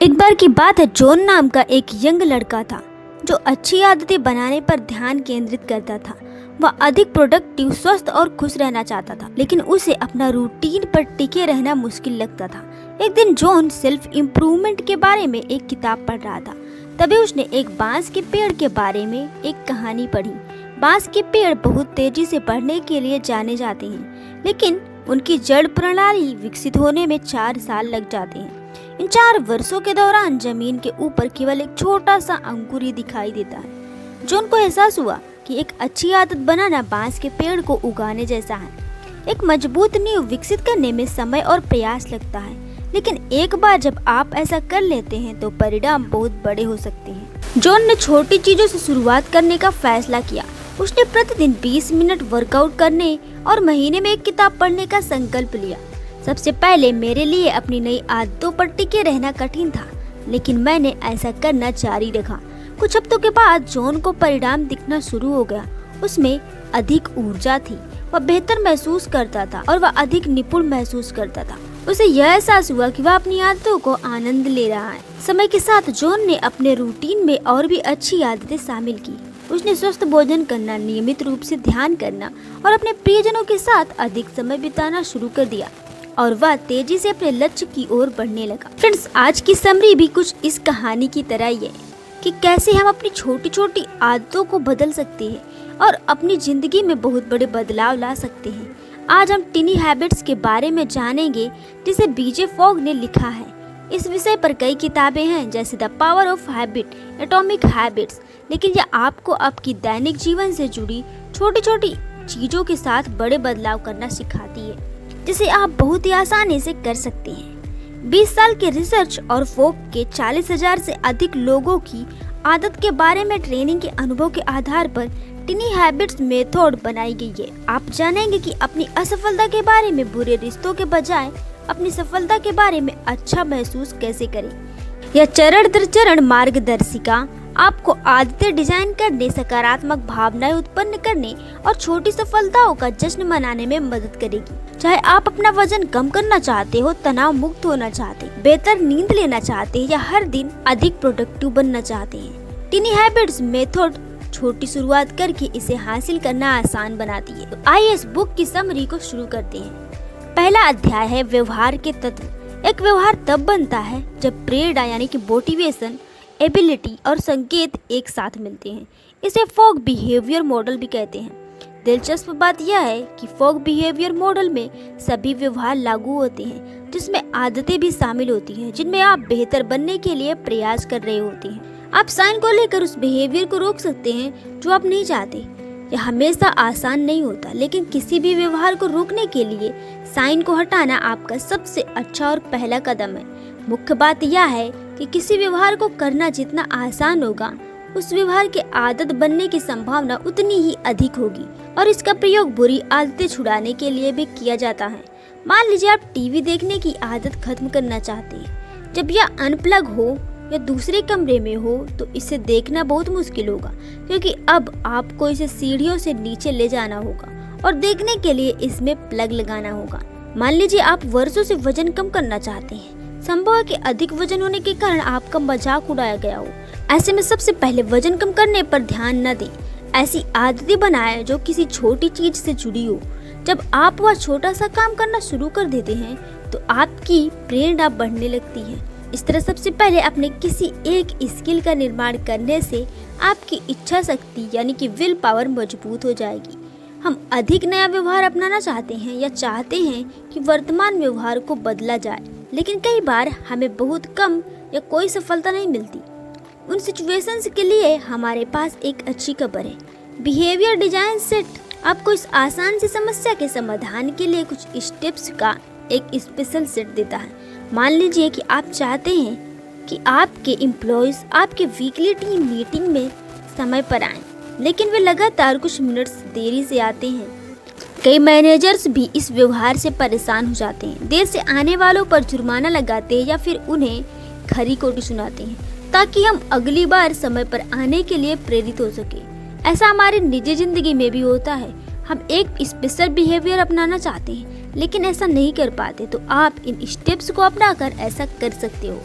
एक बार की बात है, जॉन नाम का एक यंग लड़का था जो अच्छी आदतें बनाने पर ध्यान केंद्रित करता था। वह अधिक प्रोडक्टिव, स्वस्थ और खुश रहना चाहता था, लेकिन उसे अपना रूटीन पर टिके रहना मुश्किल लगता था। एक दिन जॉन सेल्फ इम्प्रूवमेंट के बारे में एक किताब पढ़ रहा था। तभी उसने एक बांस के पेड़ के बारे में एक कहानी पढ़ी। बांस के पेड़ बहुत तेजी से बढ़ने के लिए जाने जाते हैं, लेकिन उनकी जड़ प्रणाली विकसित होने में 4 साल लग जाते हैं। इन 4 वर्षों के दौरान जमीन के ऊपर केवल एक छोटा सा अंकुर ही दिखाई देता है। जॉन को एहसास हुआ कि एक अच्छी आदत बनाना बांस के पेड़ को उगाने जैसा है। एक मजबूत नींव विकसित करने में समय और प्रयास लगता है, लेकिन एक बार जब आप ऐसा कर लेते हैं तो परिणाम बहुत बड़े हो सकते हैं। जॉन ने छोटी चीजों से शुरुआत करने का फैसला किया। उसने प्रतिदिन 20 मिनट वर्कआउट करने और महीने में एक किताब पढ़ने का संकल्प लिया। सबसे पहले मेरे लिए अपनी नई आदतों पर टिके रहना कठिन था, लेकिन मैंने ऐसा करना जारी रखा। कुछ हफ्तों के बाद जॉन को परिणाम दिखना शुरू हो गया। उसमें अधिक ऊर्जा थी, वह बेहतर महसूस करता था और वह अधिक निपुण महसूस करता था। उसे यह एहसास हुआ कि वह अपनी आदतों को आनंद ले रहा है। समय के साथ जॉन ने अपने रूटीन में और भी अच्छी आदतें शामिल की। उसने स्वस्थ भोजन करना, नियमित रूप से ध्यान करना और अपने प्रियजनों के साथ अधिक समय बिताना शुरू कर दिया और वह तेजी से अपने लक्ष्य की ओर बढ़ने लगा। फ्रेंड्स, आज की समरी भी कुछ इस कहानी की तरह ही है कि कैसे हम अपनी छोटी छोटी आदतों को बदल सकते हैं और अपनी जिंदगी में बहुत बड़े बदलाव ला सकते हैं। आज हम टिनी हैबिट्स के बारे में जानेंगे, जिसे बीजे फॉग ने लिखा है। इस विषय पर कई किताबें हैं, जैसे the power of habit, atomic habits, लेकिन यह आपको आपकी दैनिक जीवन से जुड़ी छोटी छोटी चीजों के साथ बड़े बदलाव करना सिखाती है, जिसे आप बहुत ही आसानी से कर सकते हैं। 20 साल के रिसर्च और फोक के 40,000 से अधिक लोगों की आदत के बारे में ट्रेनिंग के अनुभव के आधार पर टिनी हैबिट्स मेथड बनाई गई है। आप जानेंगे कि अपनी असफलता के बारे में बुरे रिश्तों के बजाय अपनी सफलता के बारे में अच्छा महसूस कैसे करें। यह चरण दर चरण मार्गदर्शिका आपको आदतें डिजाइन करने, सकारात्मक भावनाएं उत्पन्न करने और छोटी सफलताओं का जश्न मनाने में मदद करेगी। चाहे आप अपना वजन कम करना चाहते हो, तनाव मुक्त होना चाहते हैं, बेहतर नींद लेना चाहते हैं या हर दिन अधिक प्रोडक्टिव बनना चाहते हैं, टिनी हैबिट्स मेथड छोटी शुरुआत करके इसे हासिल करना आसान बनाती है। तो आइए इस बुक की समरी को शुरू करते हैं। पहला अध्याय है व्यवहार के तत्व। एक व्यवहार तब बनता है जब प्रेरणा यानी कि मोटिवेशन, एबिलिटी और संकेत एक साथ मिलते हैं। इसे फॉग बिहेवियर मॉडल भी कहते हैं। दिलचस्प बात यह है कि फॉग बिहेवियर मॉडल में सभी व्यवहार लागू होते हैं, जिसमें आदतें भी शामिल होती हैं जिनमें आप बेहतर बनने के लिए प्रयास कर रहे होते हैं। आप साइन को लेकर उस बिहेवियर को रोक सकते हैं जो आप नहीं चाहते। यह हमेशा आसान नहीं होता, लेकिन किसी भी व्यवहार को रोकने के लिए साइन को हटाना आपका सबसे अच्छा और पहला कदम है। मुख्य बात यह है कि किसी व्यवहार को करना जितना आसान होगा, उस व्यवहार के आदत बनने की संभावना उतनी ही अधिक होगी, और इसका प्रयोग बुरी आदतें छुड़ाने के लिए भी किया जाता है। मान लीजिए आप टीवी देखने की आदत खत्म करना चाहते हैं। जब यह अनप्लग हो या दूसरे कमरे में हो तो इसे देखना बहुत मुश्किल होगा, क्योंकि अब आपको इसे सीढ़ियों से नीचे ले जाना होगा और देखने के लिए इसमें प्लग लगाना होगा। मान लीजिए आप वर्षों से वजन कम करना चाहते हैं। संभव है कि अधिक वजन होने के कारण आपका मजाक उड़ाया गया हो। ऐसे में सबसे पहले वजन कम करने पर ध्यान न दें। ऐसी आदतें बनाएं जो किसी छोटी चीज से जुड़ी हो। जब आप वह छोटा सा काम करना शुरू कर देते हैं तो आपकी प्रेरणा बढ़ने लगती है। इस तरह सबसे पहले अपने किसी एक स्किल का निर्माण करने से आपकी इच्छा शक्ति यानी कि विल पावर मजबूत हो जाएगी। हम अधिक नया व्यवहार अपनाना चाहते हैं या चाहते हैं कि वर्तमान व्यवहार को बदला जाए, लेकिन कई बार हमें बहुत कम या कोई सफलता नहीं मिलती। उन सिचुएशंस के लिए हमारे पास एक अच्छी खबर है। बिहेवियर डिजाइन सेट आपको इस आसान सी समस्या के समाधान के लिए कुछ स्टेप्स का एक स्पेशल सेट देता है। मान लीजिए कि आप चाहते हैं कि आपके एम्प्लॉयज आपके वीकली टीम मीटिंग में समय पर आएं, लेकिन वे लगातार कुछ मिनट्स देरी से आते हैं। कई मैनेजर्स भी इस व्यवहार से परेशान हो जाते हैं। देर से आने वालों पर जुर्माना लगाते हैं या फिर उन्हें खरी खोटी सुनाते हैं ताकि हम अगली बार समय पर आने के लिए प्रेरित हो सके। ऐसा हमारी निजी जिंदगी में भी होता है। हम एक स्पेशल बिहेवियर अपनाना चाहते हैं लेकिन ऐसा नहीं कर पाते, तो आप इन स्टेप्स को अपनाकर ऐसा कर सकते हो।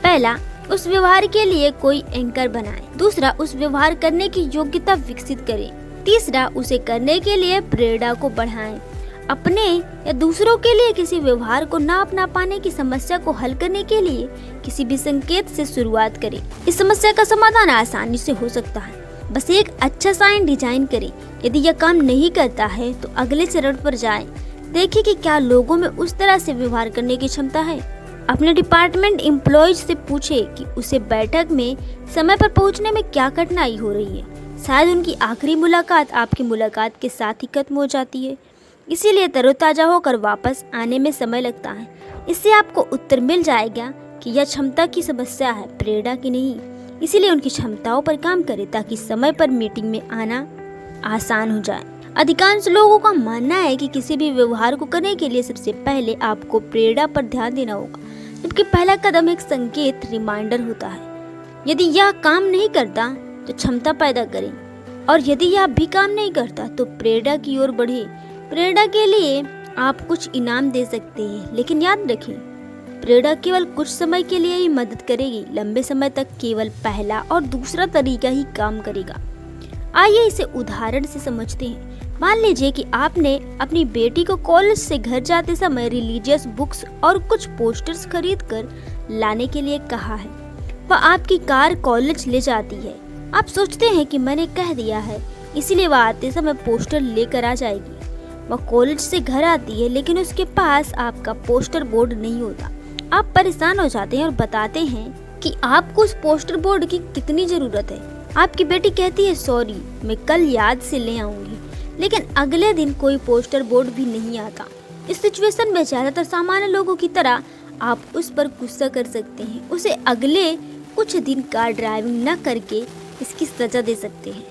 पहला, उस व्यवहार के लिए कोई एंकर बनाएं। दूसरा, उस व्यवहार करने की योग्यता विकसित करें। तीसरा, उसे करने के लिए प्रेरणा को बढ़ाएं। अपने या दूसरों के लिए किसी व्यवहार को ना अपना पाने की समस्या को हल करने के लिए किसी भी संकेत से शुरुआत करें। इस समस्या का समाधान आसानी से हो सकता है, बस एक अच्छा साइन डिजाइन करें। यदि यह काम नहीं करता है तो अगले चरण पर जाएं। देखें कि क्या लोगों में उस तरह से व्यवहार करने की क्षमता है। अपने डिपार्टमेंट एम्प्लॉयज से पूछें कि उसे बैठक में समय पर पहुंचने में क्या कठिनाई हो रही है। शायद उनकी आखिरी मुलाकात आपकी मुलाकात के साथ ही खत्म हो जाती है, इसीलिए तरोताजा होकर वापस आने में समय लगता है। इससे आपको उत्तर मिल जाएगा कि यह क्षमता की समस्या है, प्रेरणा की नहीं। इसीलिए उनकी क्षमताओं पर काम करें ताकि समय पर मीटिंग में आना आसान हो जाए। अधिकांश लोगों का मानना है कि किसी भी व्यवहार को करने के लिए सबसे पहले आपको प्रेरणा पर ध्यान देना होगा, जबकि पहला कदम एक संकेत रिमाइंडर होता है। यदि यह काम नहीं करता तो क्षमता पैदा करें, और यदि यह भी काम नहीं करता तो प्रेरणा की ओर बढ़े। प्रेरणा के लिए आप कुछ इनाम दे सकते हैं, लेकिन याद रखें, प्रेरणा केवल कुछ समय के लिए ही मदद करेगी। लंबे समय तक केवल पहला और दूसरा तरीका ही काम करेगा। आइए इसे उदाहरण से समझते हैं। मान लीजिए कि आपने अपनी बेटी को कॉलेज से घर जाते समय रिलीजियस बुक्स और कुछ पोस्टर्स खरीद कर लाने के लिए कहा है। वह आपकी कार कॉलेज ले जाती है। आप सोचते हैं कि मैंने कह दिया है, इसीलिए वह आते समय पोस्टर लेकर आ जाएगी। वह कॉलेज से घर आती है, लेकिन उसके पास आपका पोस्टर बोर्ड नहीं होता। आप परेशान हो जाते हैं और बताते हैं कि आपको उस पोस्टर बोर्ड की कितनी जरूरत है। आपकी बेटी कहती है, सॉरी, मैं कल याद से ले आऊंगी। लेकिन अगले दिन कोई पोस्टर बोर्ड भी नहीं आता। इस सिचुएशन में ज्यादातर सामान्य लोगों की तरह आप उस पर गुस्सा कर सकते हैं। उसे अगले कुछ दिन कार ड्राइविंग न करके इसकी सजा दे सकते हैं,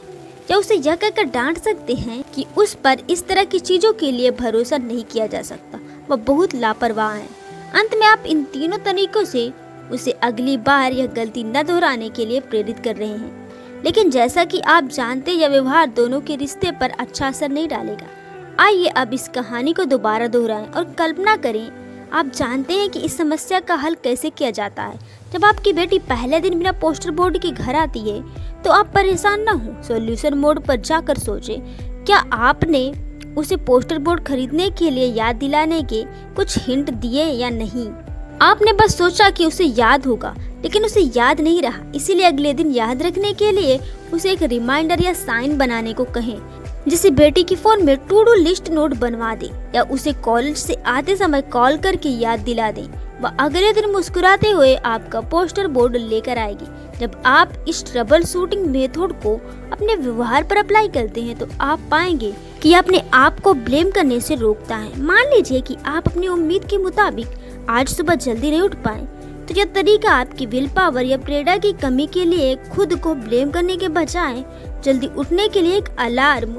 या उसे यह कहकर डांट सकते हैं कि उस पर इस तरह की चीजों के लिए भरोसा नहीं किया जा सकता, वह बहुत लापरवाह है। अंत में आप इन तीनों तरीकों से उसे अगली बार यह गलती न दोहराने के लिए प्रेरित कर रहे हैं। लेकिन जैसा कि आप जानते हैं, यह व्यवहार दोनों के रिश्ते पर अच्छा असर नहीं डालेगा। आइए अब इस कहानी को दोबारा दोहराएं और कल्पना करें, आप जानते हैं कि इस समस्या का हल कैसे किया जाता है। जब आपकी बेटी पहले दिन बिना पोस्टर बोर्ड के घर आती है तो आप परेशान न हो। सॉल्यूशन मोड पर जाकर सोचें, क्या आपने उसे पोस्टर बोर्ड खरीदने के लिए याद दिलाने के कुछ हिंट दिए या नहीं। आपने बस सोचा कि उसे याद होगा, लेकिन उसे याद नहीं रहा। इसीलिए अगले दिन याद रखने के लिए उसे एक रिमाइंडर या साइन बनाने को कहें, जिसे बेटी की फोन में टू डू लिस्ट नोट बनवा दे, या उसे कॉलेज से आते समय कॉल करके याद दिला दें। वह अगले दिन मुस्कुराते हुए आपका पोस्टर बोर्ड लेकर आएगी। जब आप इस ट्रबल शूटिंग मेथड को अपने व्यवहार पर अप्लाई करते हैं तो आप पाएंगे कि अपने आप को ब्लेम करने से रोकता है। मान लीजिए कि आप अपनी उम्मीद के मुताबिक आज सुबह जल्दी नहीं उठ पाए, तो यह तरीका आपकी विल पावर या प्रेरणा की कमी के लिए खुद को ब्लेम करने के बजाय जल्दी उठने के लिए एक अलार्म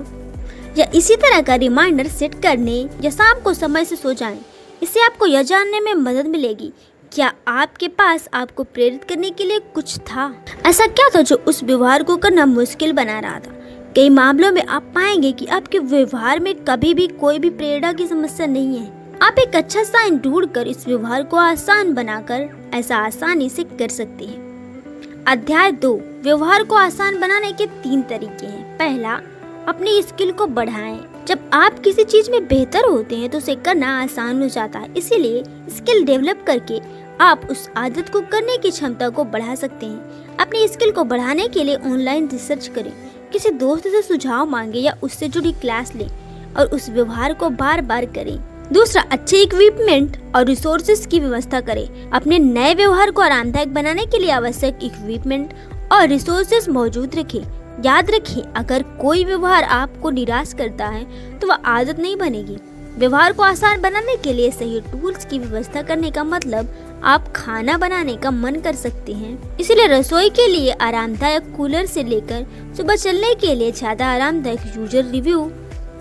या इसी तरह का रिमाइंडर सेट करने या शाम को समय से सो जाएं। इससे आपको यह जानने में मदद मिलेगी क्या आपके पास आपको प्रेरित करने के लिए कुछ था। ऐसा क्या था जो उस व्यवहार को करना मुश्किल बना रहा था। कई मामलों में आप पाएंगे कि आपके व्यवहार में कभी भी कोई भी प्रेरणा की समस्या नहीं है। आप एक अच्छा साइन ढूंढकर इस व्यवहार को आसान बनाकर ऐसा आसानी से कर सकते हैं। अध्याय 2, व्यवहार को आसान बनाने के 3 तरीके हैं। पहला, अपनी स्किल को बढ़ाएं। जब आप किसी चीज में बेहतर होते हैं तो उसे करना आसान हो जाता है। इसीलिए स्किल डेवलप करके आप उस आदत को करने की क्षमता को बढ़ा सकते हैं। अपनी स्किल को बढ़ाने के लिए ऑनलाइन रिसर्च करें, किसी दोस्त से सुझाव मांगे या उससे जुड़ी क्लास लें और उस व्यवहार को बार बार करें। दूसरा, अच्छे इक्विपमेंट और रिसोर्सेज की व्यवस्था करें। अपने नए व्यवहार को आरामदायक बनाने के लिए आवश्यक इक्विपमेंट और रिसोर्सेज मौजूद रखें। याद रखें, अगर कोई व्यवहार आपको निराश करता है तो वह आदत नहीं बनेगी। व्यवहार को आसान बनाने के लिए सही टूल्स की व्यवस्था करने का मतलब आप खाना बनाने का मन कर सकते हैं। इसीलिए रसोई के लिए आरामदायक कूलर से लेकर सुबह चलने के लिए ज्यादा आरामदायक यूजर रिव्यू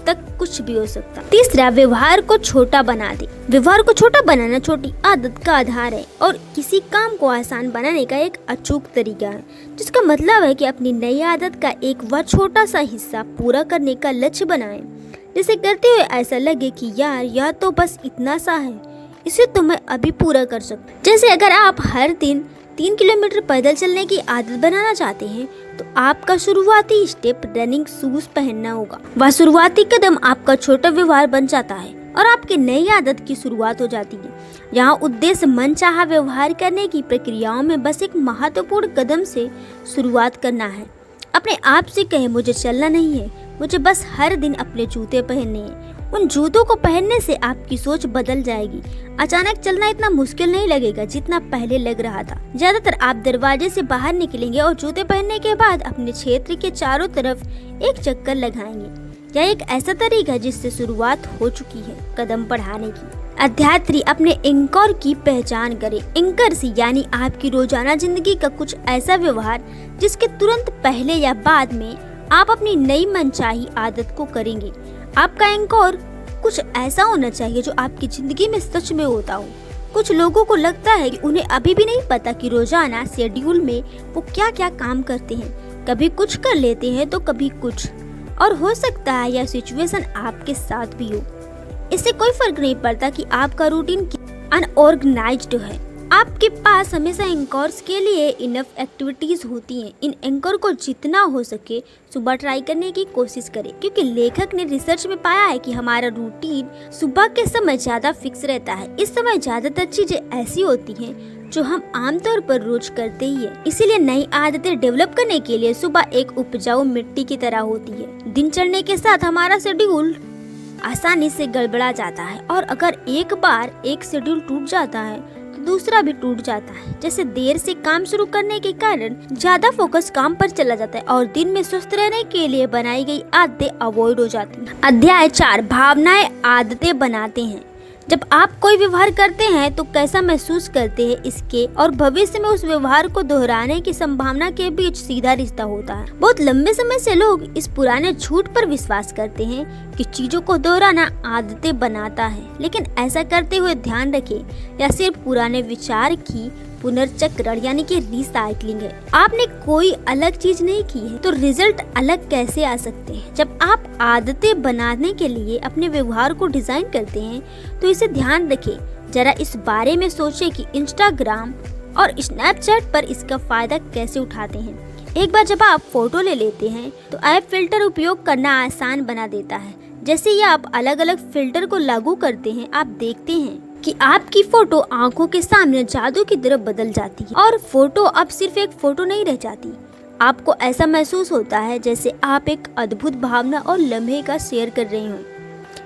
तक कुछ भी हो सकता। तीसरा, व्यवहार को छोटा बना दे। व्यवहार को छोटा बनाना छोटी आदत का आधार है और किसी काम को आसान बनाने का एक अचूक तरीका है, जिसका मतलब है कि अपनी नई आदत का एक व छोटा सा हिस्सा पूरा करने का लक्ष्य बनाएं, जिसे करते हुए ऐसा लगे कि यार यह तो बस इतना सा है, इसे तो मैं अभी पूरा कर सकता हूं। जैसे अगर आप हर दिन 3 किलोमीटर पैदल चलने की आदत बनाना चाहते हैं तो आपका शुरुआती स्टेप रनिंग शूज पहनना होगा। वह शुरुआती कदम आपका छोटा व्यवहार बन जाता है और आपकी नई आदत की शुरुआत हो जाती है। यहाँ उद्देश्य मनचाहा व्यवहार करने की प्रक्रियाओं में बस एक महत्वपूर्ण कदम से शुरुआत करना है। अपने आप से कहें, मुझे चलना नहीं है, मुझे बस हर दिन अपने जूते पहनने हैं। उन जूतों को पहनने से आपकी सोच बदल जाएगी। अचानक चलना इतना मुश्किल नहीं लगेगा जितना पहले लग रहा था। ज्यादातर आप दरवाजे से बाहर निकलेंगे और जूते पहनने के बाद अपने क्षेत्र के चारों तरफ एक चक्कर लगाएंगे। यह एक ऐसा तरीका है जिससे शुरुआत हो चुकी है कदम बढ़ाने की। अध्याय 3, अपने एंकर की पहचान करें। एंकर्स यानी आपकी रोजाना जिंदगी का कुछ ऐसा व्यवहार जिसके तुरंत पहले या बाद में आप अपनी नई मनचाही आदत को करेंगे। आपका एंकर कुछ ऐसा होना चाहिए जो आपकी जिंदगी में सच में होता हो। कुछ लोगों को लगता है कि उन्हें अभी भी नहीं पता कि रोजाना शेड्यूल में वो क्या क्या काम करते हैं। कभी कुछ कर लेते हैं तो कभी कुछ, और हो सकता है यह सिचुएशन आपके साथ भी हो। इससे कोई फर्क नहीं पड़ता कि आपका रूटीन अनऑर्गेनाइज्ड है। आपके पास हमेशा एंकर्स के लिए इनफ एक्टिविटीज होती हैं। इन एंकर को जितना हो सके सुबह ट्राई करने की कोशिश करें, क्योंकि लेखक ने रिसर्च में पाया है कि हमारा रूटीन सुबह के समय ज्यादा फिक्स रहता है। इस समय ज्यादातर चीजें ऐसी होती हैं जो हम आमतौर पर रोज करते ही है। इसीलिए नई आदतें डेवलप करने के लिए सुबह एक उपजाऊ मिट्टी की तरह होती है। दिन चढ़ने के साथ हमारा शेड्यूल आसानी से गड़बड़ा जाता है, और अगर एक बार एक शेड्यूल टूट जाता है तो दूसरा भी टूट जाता है। जैसे देर से काम शुरू करने के कारण ज्यादा फोकस काम पर चला जाता है और दिन में स्वस्थ रहने के लिए बनाई गई आदतें अवॉइड हो जाती हैं। अध्याय 4, भावनाएं आदतें बनाते हैं। जब आप कोई व्यवहार करते हैं तो कैसा महसूस करते हैं इसके और भविष्य में उस व्यवहार को दोहराने की संभावना के बीच सीधा रिश्ता होता है। बहुत लंबे समय से लोग इस पुराने झूठ पर विश्वास करते हैं कि चीजों को दोहराना आदतें बनाता है, लेकिन ऐसा करते हुए ध्यान रखें यह सिर्फ पुराने विचार की पुनर्चक्रण यानी कि रिसाइकलिंग है। आपने कोई अलग चीज नहीं की है तो रिजल्ट अलग कैसे आ सकते हैं। जब आप आदतें बनाने के लिए अपने व्यवहार को डिजाइन करते हैं तो इसे ध्यान रखें। जरा इस बारे में सोचें कि इंस्टाग्राम और स्नैपचैट पर इसका फायदा कैसे उठाते हैं। एक बार जब आप फोटो ले लेते हैं तो ऐप फिल्टर उपयोग करना आसान बना देता है। जैसे ही आप अलग अलग फिल्टर को लागू करते हैं, आप देखते हैं कि आपकी फोटो आंखों के सामने जादू की तरह बदल जाती है और फोटो अब सिर्फ एक फोटो नहीं रह जाती। आपको ऐसा महसूस होता है जैसे आप एक अद्भुत भावना और लम्हे का शेयर कर रहे हो।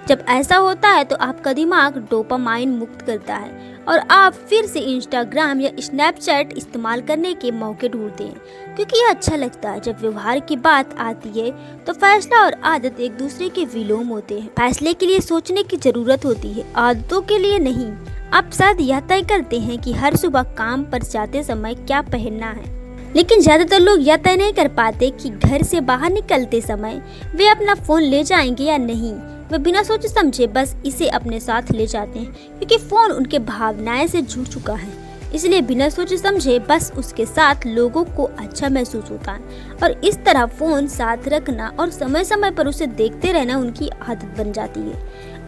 जब ऐसा होता है तो आपका दिमाग डोपामाइन मुक्त करता है और आप फिर से इंस्टाग्राम या स्नैपचैट इस्तेमाल करने के मौके ढूंढते हैं, क्योंकि यह अच्छा लगता है। जब व्यवहार की बात आती है तो फैसला और आदत एक दूसरे के विलोम होते हैं। फैसले के लिए सोचने की जरूरत होती है, आदतों के लिए नहीं। आप शायद यह तय करते हैं कि हर सुबह काम पर जाते समय क्या पहनना है, लेकिन ज्यादातर लोग यह तय नहीं कर पाते कि घर से बाहर निकलते समय वे अपना फोन ले जाएंगे या नहीं। वे बिना सोचे समझे बस इसे अपने साथ ले जाते हैं, क्योंकि फोन उनके भावनाएं से जुड़ चुका है। इसलिए बिना सोचे समझे बस उसके साथ लोगों को अच्छा महसूस होता है और इस तरह फोन साथ रखना और समय समय पर उसे देखते रहना उनकी आदत बन जाती है।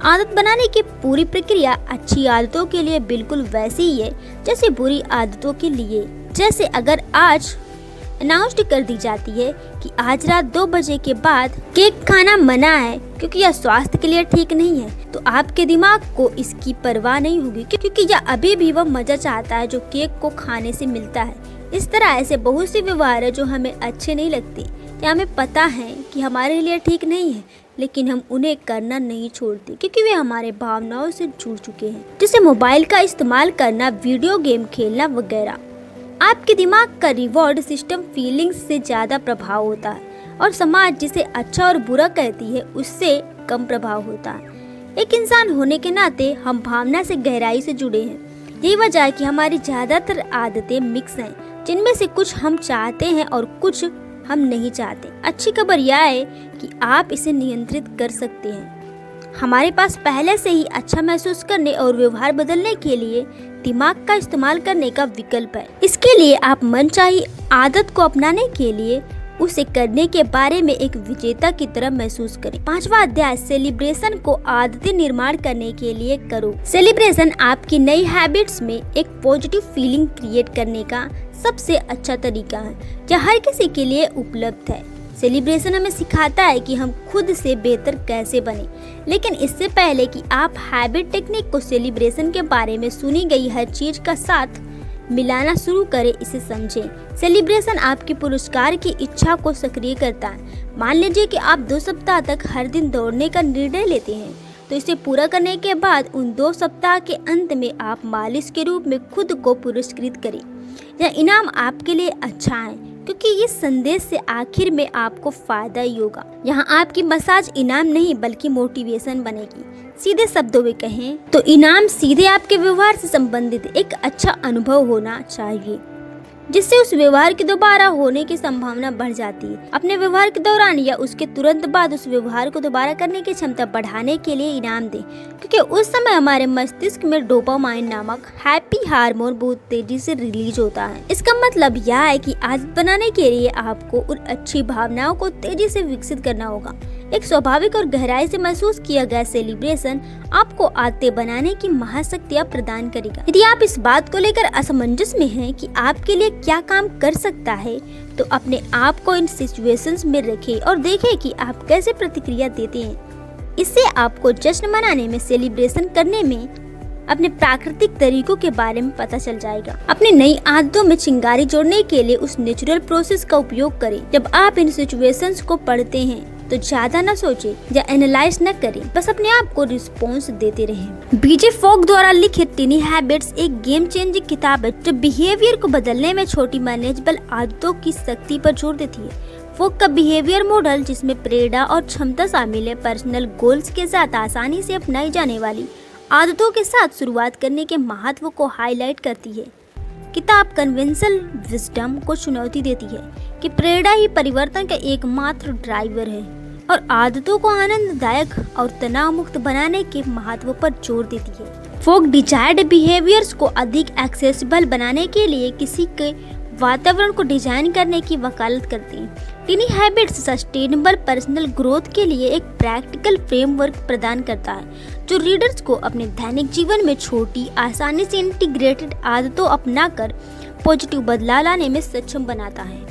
आदत बनाने की पूरी प्रक्रिया अच्छी आदतों के लिए बिल्कुल वैसी ही है जैसे बुरी आदतों के लिए। जैसे अगर आज अनाउंस कर दी जाती है कि आज रात 2 बजे के बाद केक खाना मना है क्योंकि यह स्वास्थ्य के लिए ठीक नहीं है, तो आपके दिमाग को इसकी परवाह नहीं होगी, क्योंकि यह अभी भी वह मजा चाहता है जो केक को खाने से मिलता है। इस तरह ऐसे बहुत से व्यवहार है जो हमें अच्छे नहीं लगते या हमें पता है कि हमारे लिए ठीक नहीं है, लेकिन हम उन्हें करना नहीं छोड़ते क्योंकि वे हमारे भावनाओं से जुड़ चुके हैं। जैसे मोबाइल का इस्तेमाल करना, वीडियो गेम खेलना वगैरह। आपके दिमाग का रिवॉर्ड सिस्टम फीलिंग्स से ज्यादा प्रभाव होता है और समाज जिसे अच्छा और बुरा कहती है उससे कम प्रभाव होता है। एक इंसान होने के नाते हम भावना से गहराई से जुड़े हैं। यही वजह है कि हमारी ज्यादातर आदतें मिक्स हैं, जिनमें से कुछ हम चाहते हैं और कुछ हम नहीं चाहते। अच्छी खबर यह है कि आप इसे नियंत्रित कर सकते हैं। हमारे पास पहले से ही अच्छा महसूस करने और व्यवहार बदलने के लिए दिमाग का इस्तेमाल करने का विकल्प है। इसके लिए आप मनचाही आदत को अपनाने के लिए उसे करने के बारे में एक विजेता की तरह महसूस करें। 5वां अध्याय, सेलिब्रेशन को आदतें निर्माण करने के लिए करो। सेलिब्रेशन आपकी नई हैबिट्स में एक पॉजिटिव फीलिंग क्रिएट करने का सबसे अच्छा तरीका है, यह हर किसी के लिए उपलब्ध है। सेलिब्रेशन हमें सिखाता है कि हम खुद से बेहतर कैसे बने, लेकिन इससे पहले कि आप हैबिट टेक्निक को सेलिब्रेशन के बारे में सुनी गई हर चीज का साथ मिलाना शुरू करें, इसे समझें। सेलिब्रेशन आपकी पुरस्कार की इच्छा को सक्रिय करता है। मान लीजिए कि आप 2 सप्ताह तक हर दिन दौड़ने का निर्णय लेते हैं, तो इसे पूरा करने के बाद उन 2 सप्ताह के अंत में आप मालिश के रूप में खुद को पुरस्कृत करें। यह इनाम आपके लिए अच्छा है, क्योंकि इस संदेश से आखिर में आपको फायदा ही होगा। यहाँ आपकी मसाज इनाम नहीं बल्कि मोटिवेशन बनेगी। सीधे शब्दों में कहें तो इनाम सीधे आपके व्यवहार से संबंधित एक अच्छा अनुभव होना चाहिए, जिससे उस व्यवहार के दोबारा होने की संभावना बढ़ जाती है। अपने व्यवहार के दौरान या उसके तुरंत बाद उस व्यवहार को दोबारा करने की क्षमता बढ़ाने के लिए इनाम दें, क्योंकि उस समय हमारे मस्तिष्क में डोपामाइन नामक हैप्पी हार्मोन बहुत तेजी से रिलीज होता है। इसका मतलब यह है कि आदत बनाने के लिए आपको उन अच्छी भावनाओं को तेजी से विकसित करना होगा। एक स्वाभाविक और गहराई से महसूस किया गया सेलिब्रेशन आपको आदतें बनाने की महाशक्तियाँ प्रदान करेगा। यदि आप इस बात को लेकर असमंजस में हैं कि आपके लिए क्या काम कर सकता है, तो अपने आप को इन सिचुएशंस में रखें और देखें कि आप कैसे प्रतिक्रिया देते हैं। इससे आपको जश्न मनाने में, सेलिब्रेशन करने में अपने प्राकृतिक तरीकों के बारे में पता चल जाएगा। अपनी नई आदतों में चिंगारी जोड़ने के लिए उस नेचुरल प्रोसेस का उपयोग करें। जब आप इन सिचुएशंस को पढ़ते हैं तो ज्यादा न सोचें या एनालाइज न करें, बस अपने आप को रिस्पॉन्स देते रहें। बीजे फोक द्वारा लिखित टीनी हैबिट्स एक गेम चेंजिंग किताब है, जो बिहेवियर को बदलने में छोटी मैनेजेबल आदतों की शक्ति पर जोर देती है। फोक का बिहेवियर मॉडल, जिसमें प्रेरणा और क्षमता शामिल है, पर्सनल गोल्स के साथ आसानी से अपनाई जाने वाली आदतों के साथ शुरुआत करने के महत्व को हाईलाइट करती है। किताब कन्वेंशनल विजडम को चुनौती देती है कि प्रेरणा ही परिवर्तन का एकमात्र ड्राइवर है और आदतों को आनंददायक और तनाव मुक्त बनाने के महत्व पर जोर देती है। फोक डिजायर्ड बिहेवियर्स को अधिक एक्सेसिबल बनाने के लिए किसी के वातावरण को डिजाइन करने की वकालत करती हैं। Tiny habits sustainable personal growth के लिए एक प्रैक्टिकल फ्रेमवर्क प्रदान करता है, जो रीडर्स को अपने दैनिक जीवन में छोटी, आसानी से इंटीग्रेटेड आदतों अपनाकर पॉजिटिव बदलाव लाने में सक्षम बनाता है।